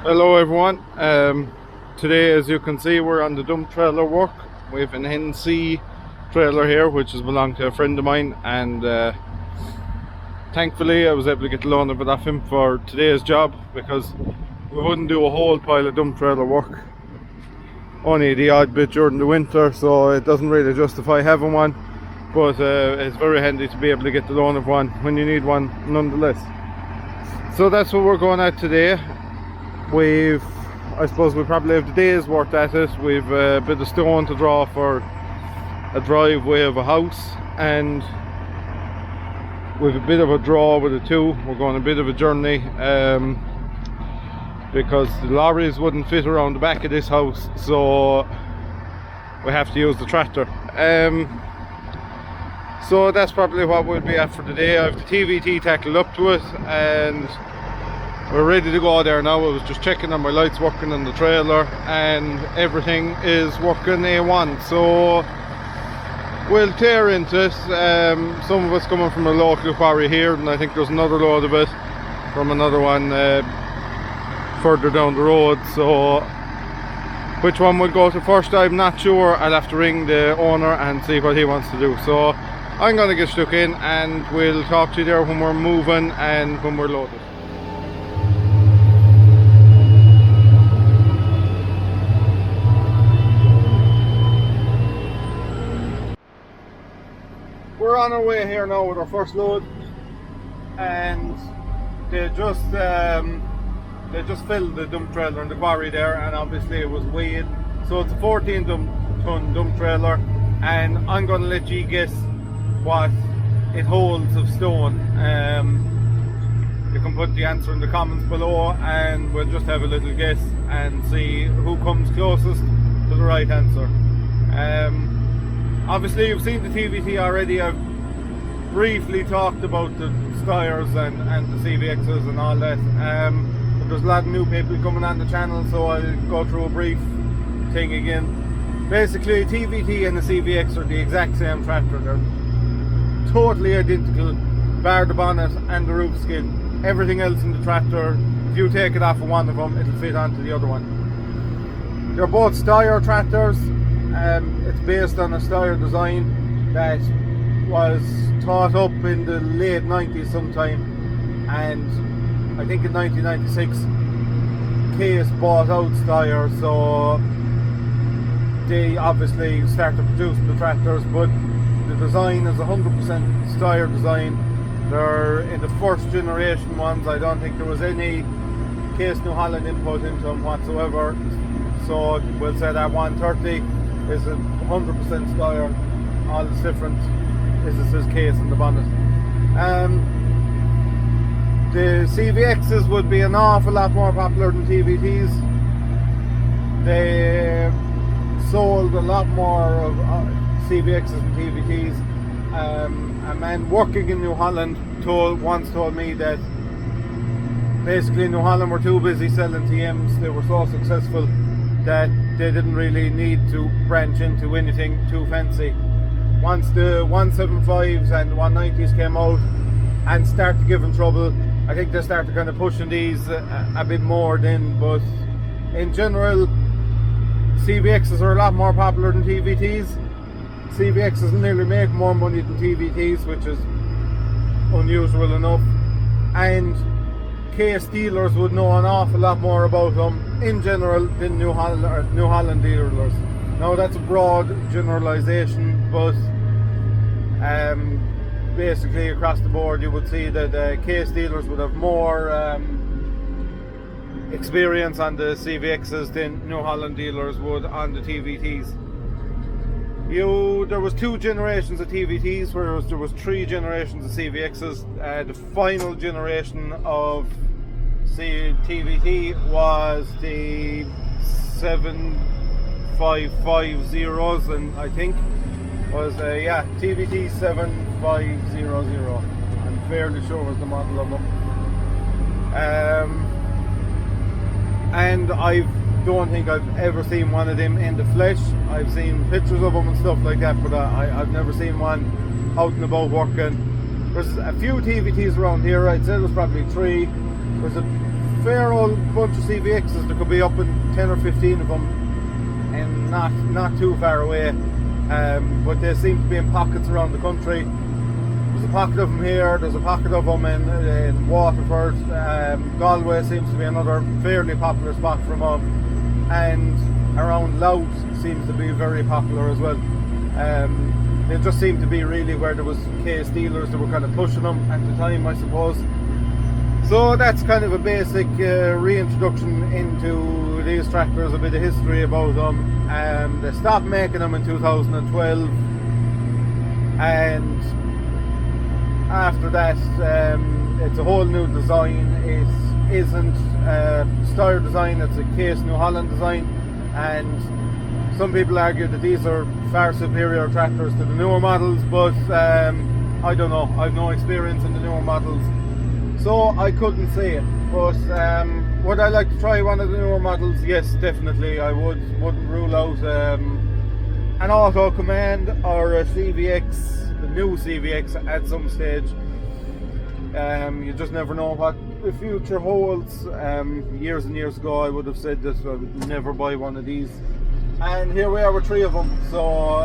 Hello everyone. Today, as you can see, we're on the dump trailer work. We have an NC trailer here which has belonged to a friend of mine, and thankfully I was able to get the loan of it off him for today's job, because we wouldn't do a whole pile of dump trailer work, only the odd bit during the winter, so it doesn't really justify having one, but it's very handy to be able to get the loan of one when you need one nonetheless. So that's what we're going at today. I suppose we probably have the day's worth at it. We've a bit of stone to draw for a driveway of a house, and we've a bit of a draw with it too. We're going a bit of a journey because the lorries wouldn't fit around the back of this house, so we have to use the tractor. So that's probably what we'll be at for today. I have the TVT tackled up to it and we're ready to go there now. I was just checking on my lights working on the trailer and everything is working A1, so we'll tear into it. Some of us coming from a local quarry here, and I think there's another load of it from another one further down the road, so which one we'll go to first I'm not sure. I'll have to ring the owner and see what he wants to do. So I'm going to get stuck in and we'll talk to you there when we're moving and when we're loaded. We're on our way here now with our first load, and they just filled the dump trailer in the quarry there, and obviously it was weighed, so it's a 14-ton dump trailer, and I'm going to let you guess what it holds of stone. You can put the answer in the comments below and we'll just have a little guess and see who comes closest to the right answer. Obviously you've seen the TVT already. I've briefly talked about the Steyrs and the CVXs and all that, but there's a lot of new people coming on the channel, so I'll go through a brief thing again. Basically, a TVT and the CVX are the exact same tractor. They're totally identical, bar the bonnet and the roof skin. Everything else in the tractor, if you take it off of one of them, it'll fit onto the other one. They're both Steyr tractors. It's based on a Steyr design that was thought up in the late 90s sometime, and I think in 1996 Case bought out Steyr, so they obviously started producing the tractors, but the design is 100% Steyr design. They're in the first generation ones. I don't think there was any Case New Holland input into them whatsoever, so we'll say that 130 is 100% Steyr. All that's different is it says Case in the bonnet. The CVXs would be an awful lot more popular than TVTs. They sold a lot more of CVXs than TVTs. A man working in New Holland once told me that basically New Holland were too busy selling TMs. They were so successful that they didn't really need to branch into anything too fancy. Once the 175s and 190s came out and started giving trouble, I think they started kind of pushing these a bit more then, but in general CVXs are a lot more popular than TVTs. CVXs nearly make more money than TVTs, which is unusual enough, and Case dealers would know an awful lot more about them in general than New Holland dealers. Now that's a broad generalization, but basically across the board you would see that Case dealers would have more experience on the CVXs than New Holland dealers would on the TVTs. There was 2 generations of TVTs, whereas there was 3 generations of CVXs. The final generation of TVT was the 7550s, and I think was TVT 7500. I'm fairly sure was the model of them. And I don't think I've ever seen one of them in the flesh. I've seen pictures of them and stuff like that, but I've never seen one out and about working. There's a few TVTs around here. I'd say there's probably 3. There's a fair old bunch of CVXs. There could be up in 10 or 15 of them, and not too far away. But they seem to be in pockets around the country. There's a pocket of them here, there's a pocket of them in Waterford. Galway seems to be another fairly popular spot from them, and around Louth seems to be very popular as well. They just seem to be really where there was case dealers that were kind of pushing them at the time, I suppose. So that's kind of a basic reintroduction into these tractors, a bit of history about them. They stopped making them in 2012, and after that it's a whole new design. It isn't a Steyr design, it's a Case New Holland design, and some people argue that these are far superior tractors to the newer models, but I don't know, I've no experience in the newer models, so I couldn't say it. But would I like to try one of the newer models? Yes, definitely I would. Wouldn't rule out an Auto Command or a CVX, the new CVX at some stage. You just never know what the future holds. Years and years ago I would have said that I would never buy one of these, and here we are with 3 of them. So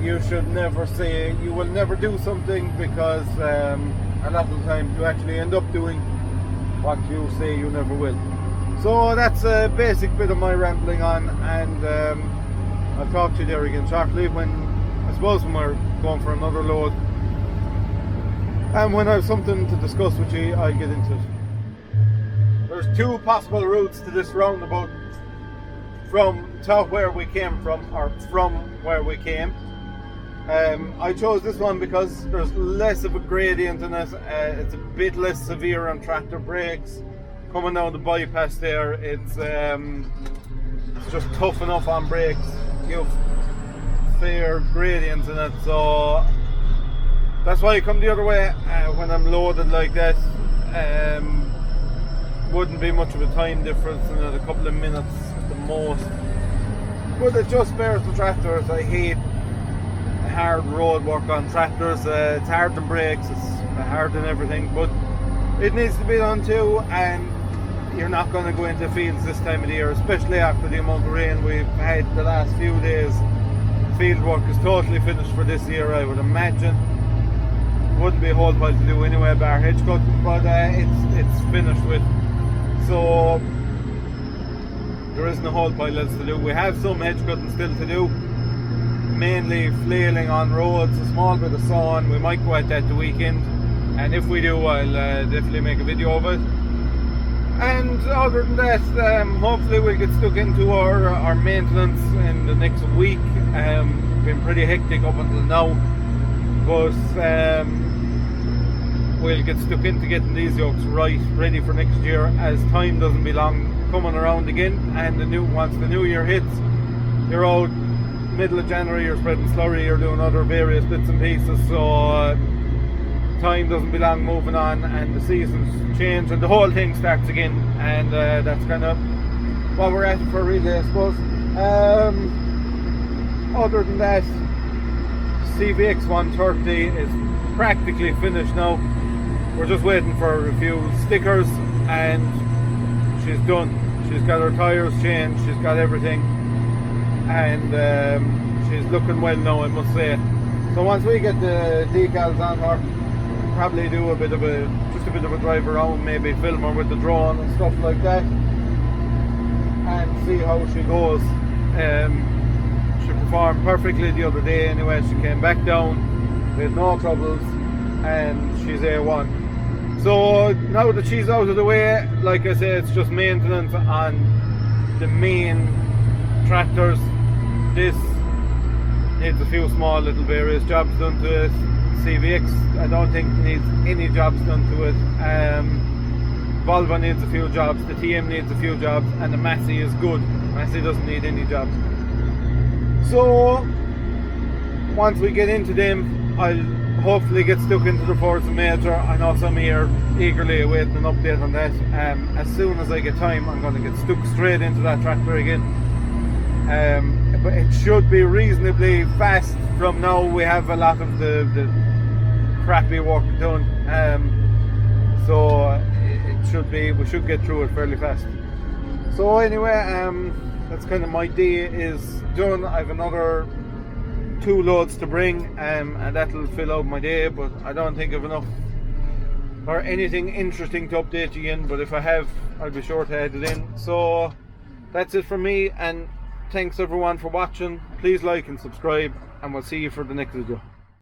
you should never say you will never do something, because a lot of the time you actually end up doing what you say you never will. So that's a basic bit of my rambling on, and I'll talk to you there again shortly when we're going for another load, and when I have something to discuss with you, I'll get into it. There's 2 possible routes to this roundabout from where we came from, or from where we came. I chose this one because there's less of a gradient in it. It's a bit less severe on tractor brakes. Coming down the bypass there, it's just tough enough on brakes. You have fair gradients in it, so that's why I come the other way when I'm loaded like that. Wouldn't be much of a time difference in it, a couple of minutes at the most, but it just spares the tractors. I hate hard road work on tractors. It's hard on brakes, it's hard on everything, but it needs to be done too, and you're not going to go into fields this time of the year, especially after the amount of rain we've had the last few days. Field work is totally finished for this year, I would imagine. Wouldn't be a whole pile to do anyway, bar hedge cutting, but it's finished with. So there isn't a whole pile else to do. We have some hedge cutting still to do, mainly flailing on roads, a small bit of sawing. We might go at that the weekend, and if we do, I'll definitely make a video of it. And other than that, hopefully we'll get stuck into our maintenance in the next week. Been pretty hectic up until now, but we'll get stuck into getting these yokes right, ready for next year, as time doesn't be long coming around again. And once the new year hits, you're out middle of January, you're spreading slurry, you're doing other various bits and pieces, so time doesn't be long moving on, and the seasons change and the whole thing starts again, and that's kind of what we're at for really, I suppose. Other than that, CVX 130 is practically finished now. We're just waiting for a few stickers, and she's done. She's got her tyres changed, she's got everything, and she's looking well now, I must say. So once we get the decals on her, probably do a bit of a drive around, maybe film her with the drone and stuff like that, and see how she goes. She performed perfectly the other day anyway. She came back down with no troubles, and she's A1. So now that she's out of the way, like I say, it's just maintenance on the main tractors. This needs a few small little various jobs done to it. CVX, I don't think needs any jobs done to it. Volvo needs a few jobs, the TM needs a few jobs, and the Massey is good. Massey doesn't need any jobs. So once we get into them, I'll hopefully get stuck into the Forza Major. I know some here eagerly awaiting an update on that. As soon as I get time, I'm going to get stuck straight into that tractor again. But it should be reasonably fast from now. We have a lot of the crappy work done, so we should get through it fairly fast. So anyway, that's kind of my day is done. I have another 2 loads to bring, and that'll fill out my day, but I don't think I've enough or anything interesting to update you in, but if I have, I'll be sure to add it in. So that's it from me, and thanks everyone for watching. Please like and subscribe, and we'll see you for the next video.